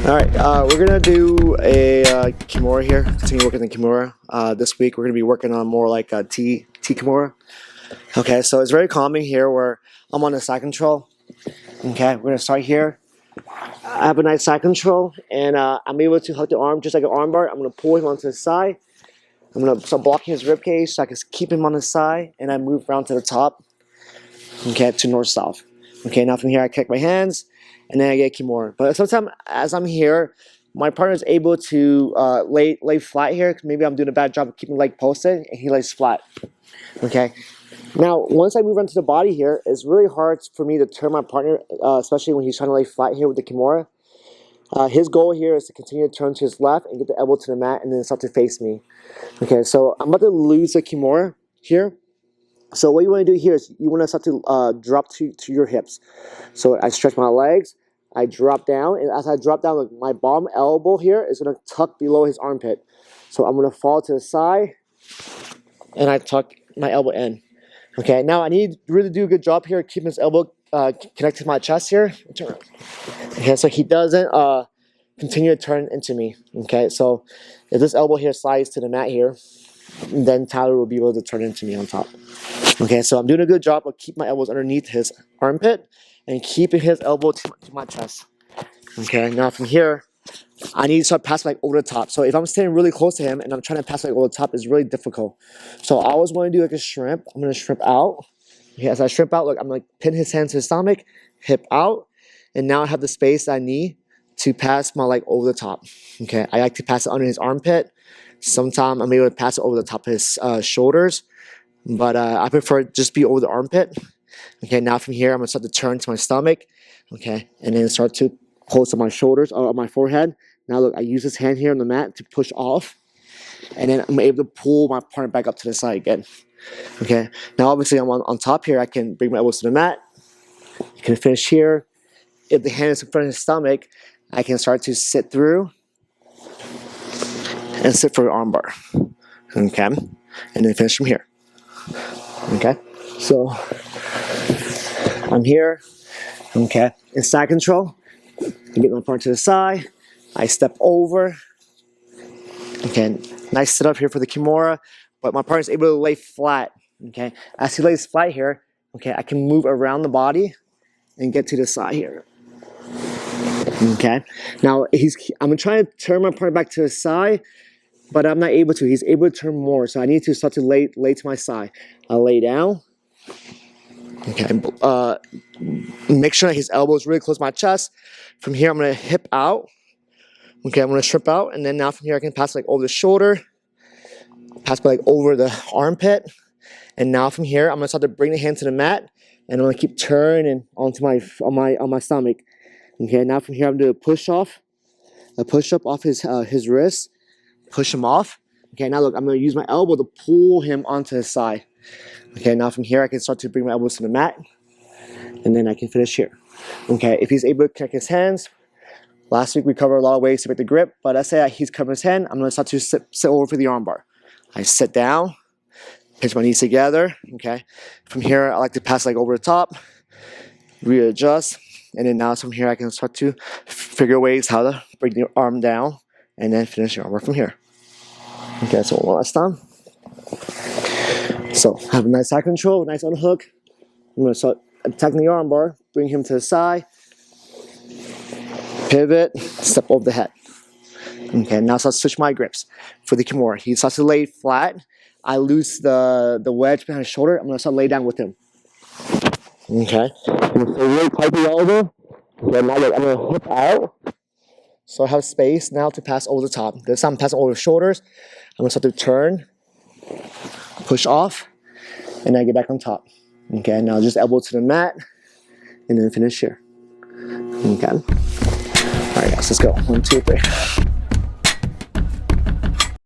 All right, we're gonna do a Kimura here. Continue working the Kimura. This week we're gonna be working on more like a T-Kimura. Okay, so it's very calming here where I'm on the side control. Okay, we're gonna start here. I have a nice side control, and I'm able to hook the arm just like an arm bar. I'm gonna pull him onto the side. I'm gonna start blocking his rib cage so I can keep him on the side, and I move around to the top. Okay, to north south. Okay, now from here I kick my hands. And then I get Kimura. But sometimes as I'm here, my partner is able to lay flat here. Maybe I'm doing a bad job of keeping leg posted, and he lays flat. Okay. Now, once I move onto the body here, it's really hard for me to turn my partner, especially when he's trying to lay flat here with the Kimura. His goal here is to continue to turn to his left and get the elbow to the mat and then start to face me. Okay, so I'm about to lose the Kimura here. So what you want to do here is you want to start to drop to your hips. So I stretch my legs. I drop down, and as I drop down, my bottom elbow here is going to tuck below his armpit. So I'm going to fall to the side, and I tuck my elbow in. Okay, now I need to really do a good job here, keeping his elbow connected to my chest here. Okay, so he doesn't continue to turn into me. Okay, so if this elbow here slides to the mat here, then Tyler will be able to turn into me on top. Okay, so I'm doing a good job of keeping my elbows underneath his armpit and keeping his elbow to my chest. Okay, now from here, I need to start passing like over the top. So if I'm standing really close to him and I'm trying to pass like over the top, it's really difficult. So I always want to do like a shrimp. I'm going to shrimp out. Okay, as I shrimp out, look, I'm like pin his hand to his stomach, hip out, and now I have the space I need to pass my leg over the top. Okay, I like to pass it under his armpit. Sometimes I'm able to pass it over the top of his shoulders, but I prefer just be over the armpit. Okay, now from here, I'm going to start to turn to my stomach, okay, and then start to close to my shoulders or on my forehead. Now look, I use this hand here on the mat to push off, and then I'm able to pull my partner back up to the side again. Okay, now obviously I'm on top here. I can bring my elbows to the mat. You can finish here. If the hand is in front of his stomach, I can start to sit through and sit for an arm bar. Okay, and then finish from here. Okay, so I'm here. Okay, in side control. I get my partner to the side. I step over. Okay, nice setup here for the Kimura, but my partner is able to lay flat. Okay, as he lays flat here, okay, I can move around the body and get to the side here. Okay, now I'm trying to turn my partner back to the side, but I'm not able to. He's able to turn more, so I need to start to lay to my side. I lay down. Okay, make sure that his elbow is really close to my chest. From here, I'm going to hip out. Okay, I'm going to strip out, and then now from here, I can pass like over the shoulder, pass like over the armpit, and now from here, I'm going to start to bring the hand to the mat, and I'm going to keep turning onto my stomach. Okay, now from here, I'm going to do a push up off his wrist, push him off. Okay, now look, I'm going to use my elbow to pull him onto his side. Okay, now from here, I can start to bring my elbows to the mat, and then I can finish here. Okay, if he's able to connect his hands, last week we covered a lot of ways to make the grip, but let's say he's covering his hand, I'm going to start to sit over for the arm bar. I sit down, pinch my knees together, okay. From here, I like to pass like over the top, readjust, and then now from here, I can start to figure ways how to bring the arm down, and then finish your arm bar from here. Okay, so one last time. So, have a nice side control, nice unhook. I'm going to start attacking the arm bar, bring him to the side, pivot, step over the head. Okay, now start to switch my grips for the Kimura. He starts to lay flat. I loose the wedge behind his shoulder. I'm going to start to lay down with him. Okay, I'm going to stay really tight the elbow. Okay, now look, I'm going to hip out. So I have space now to pass over the top. This time I'm passing over the shoulders. I'm going to start to turn, push off, and then get back on top. Okay, now just elbow to the mat, and then finish here. Okay. All right, guys, let's go. 1, 2, 3.